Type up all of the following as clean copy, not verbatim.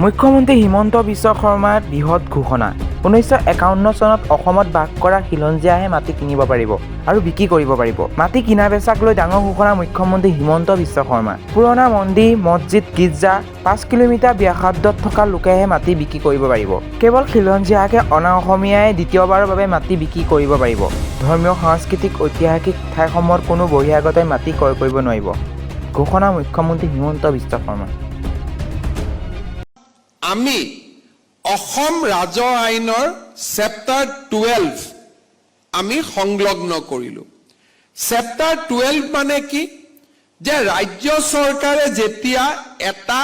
মুখ্যমন্ত্ৰী হিমন্ত বিশ্ব শৰ্মাৰ বৃহৎ ঘোষণা 1951 চনত অসমত বাস কৰা খিলঞ্জীয়াহে মাটি কিনিব পাৰিব আৰু বিক্ৰী কৰিব পাৰিব। মাটি কিনা বেচাক লৈ ডাঙৰ ঘোষণা মুখ্যমন্ত্ৰী হিমন্ত বিশ্ব শৰ্মা। পুৰণা মন্দিৰ, মছজিদ, গীৰ্জা 5 কিলোমিটাৰ ব্যাসাৰ্ধত থকা লোকেহে মাটি বিক্ৰী কৰিব পাৰিব। কেৱল খিলঞ্জীয়াকে অনা অসমীয়াই দ্বিতীয়বাৰৰ বাবে মাটি বিক্ৰী কৰিব পাৰিব। ধৰ্মীয়, সাংস্কৃতিক, ঐতিহাসিক ঠাইসমূহত কোনো বহিৰাগতই মাটি ক্ৰয় কৰিব নোৱাৰিব। ঘোষণা মুখ্যমন্ত্ৰী হিমন্ত বিশ্ব শৰ্মা। আমি অসম ৰাজহ আইনৰ চেপ্টাৰ 12 আমি সংলগ্ন কৰিলোঁ। চেপ্টাৰ 12 মানে কি? যে ৰাজ্য চৰকাৰে যেতিয়া এটা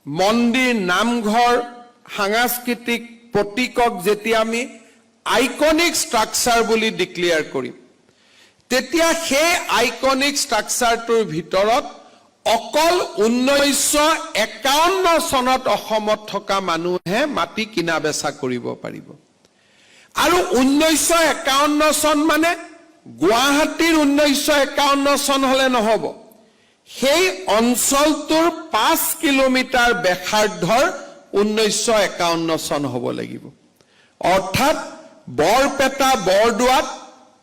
মন্দিৰ, নামঘৰ, সাংস্কৃতিক প্ৰতীকক যেতিয়া আমি আইকনিক ষ্ট্ৰাকচাৰ বুলি ডিক্লেয়াৰ কৰিম, তেতিয়া সেই আইকনিক ষ্ট্ৰাকচাৰটোৰ ভিতৰত অকল 1951 চনত অসমত থকা মানুহে মাটি কিনা বেচা কৰিব পাৰিব। আৰু 1951 চন মানে গুৱাহাটীৰ 1951 চন হলে নহব, সেই অঞ্চলটোৰ 5 কিলোমিটাৰ ব্যাসাৰ্ধৰ 1951 চন হ'ব লাগিব। অৰ্থাৎ বৰপেটা, বৰদোৱাত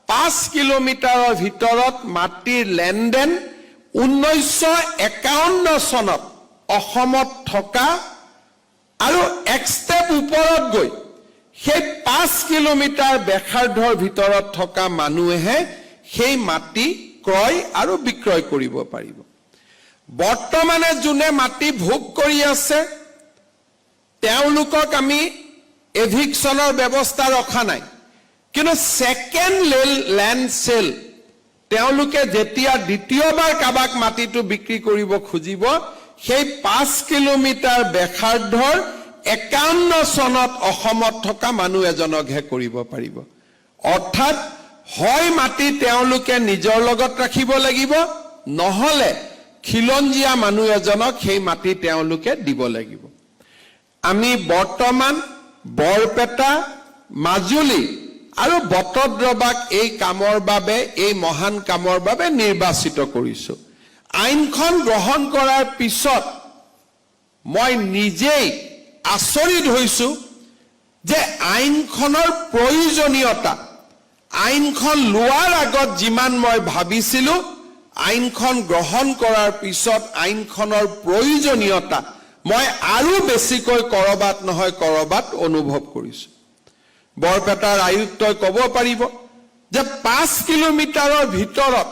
5 কিলোমিটাৰৰ ভিতৰত মাটিৰ লেনদেন 1951 চনত অসমত থকা আৰু এক ষ্টেপ ওপৰত গৈ সেই 5 কিলোমিটাৰ ব্যাসাৰ্ধৰ ভিতৰত থকা মানুহে সেই মাটি ক্ৰয় আৰু বিক্ৰয় কৰিব পাৰিব। বৰ্তমানে যোনে মাটি ভোগ কৰি আছে তেওঁলোকক আমি এভিকশ্যনৰ ব্যৱস্থা ৰখা নাই, কিন্তু ছেকেণ্ড লেণ্ড চেল তেওঁলোকে যেতিয়া দ্বিতীয়বাৰ কাবাক মাটিটো বিক্ৰী কৰিব খুজিব, সেই 5 কিলোমিটাৰ ব্যাসাৰ্ধৰ 51 চনত অসমত থকা মানুহ এজনকহে কৰিব পাৰিব। অৰ্থাৎ হয় মাটি তেওঁলোকে নিজৰ লগত ৰাখিব লাগিব, নহলে খিলঞ্জীয়া মানুহ এজনক সেই মাটি তেওঁলোকে দিব লাগিব। আমি বৰ্তমান বৰপেটা, মাজুলী আৰু বটদ্ৰৱাক এই কামৰ বাবে, এই মহান কামৰ বাবে নিৰ্বাচিত কৰিছো। আইনখন গ্ৰহণ কৰাৰ পিছত মই নিজেই আচৰিত হৈছো যে আইনখনৰ প্ৰয়োজনীয়তা, আইনখন লোৱাৰ আগত যিমান মই ভাবিছিলো, আইনখন গ্ৰহণ কৰাৰ পিছত আইনখনৰ প্ৰয়োজনীয়তা মই আৰু বেছিকৈ কৰবাত নহয় কৰবাত অনুভৱ কৰিছো। বৰপেটাৰ আয়ুক্তই ক'ব পাৰিব যে 5 কিলোমিটাৰৰ ভিতৰত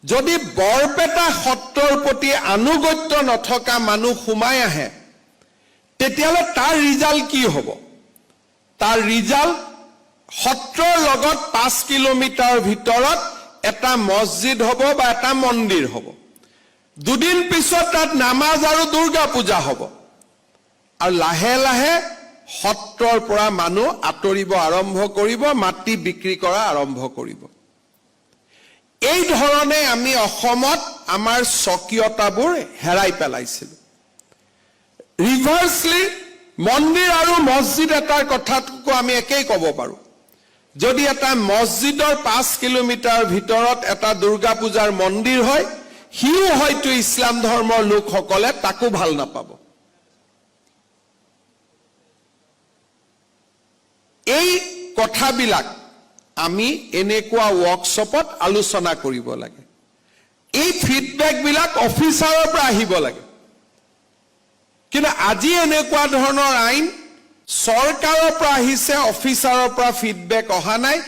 যদি বৰপেটা সত্ৰৰ প্ৰতি আনুগত্য নথকা মানুহ সোমাই আহে, তেতিয়াহ'লে তাৰ ৰিজাল্ট কি হ'ব? তাৰ ৰিজাল্ট সত্ৰৰ লগত 5 কিলোমিটাৰৰ ভিতৰত এটা মছজিদ হ'ব বা এটা মন্দিৰ হ'ব। দুদিন পিছত তাত নামাজ আৰু দুৰ্গা পূজা হ'ব, আৰু লাহে লাহে সত্ৰৰ পৰা মানুহ আঁতৰিব আৰম্ভ কৰিব, মাটি বিক্ৰী কৰা আৰম্ভ কৰিব। এই ধৰণে আমি অসমত আমাৰ স্বকীয়তাবোৰ হেৰাই পেলাইছিলোঁ। ৰিভাৰ্ছলি মন্দিৰ আৰু মছজিদ এটাৰ কথাটোকো আমি একেই ক'ব পাৰোঁ। যদি এটা মছজিদৰ 5 কিলোমিটাৰ ভিতৰত এটা দুৰ্গা পূজাৰ মন্দিৰ হয়, সিও হয়তো ইছলাম ধৰ্মৰ লোকসকলে তাকো ভাল নাপাব। এই কথাবিলাক আমি এনেকুৱা ৱৰ্কশ্বপত আলোচনা কৰিব লাগে। এই ফিডবেকবিলাক অফিচাৰৰ পৰা আহিব লাগে। কিন্তু আজি এনেকুৱা ধৰণৰ আইন চৰকাৰৰ পৰা আহিছে, অফিচাৰৰ পৰা ফিডবেক অহা নাই।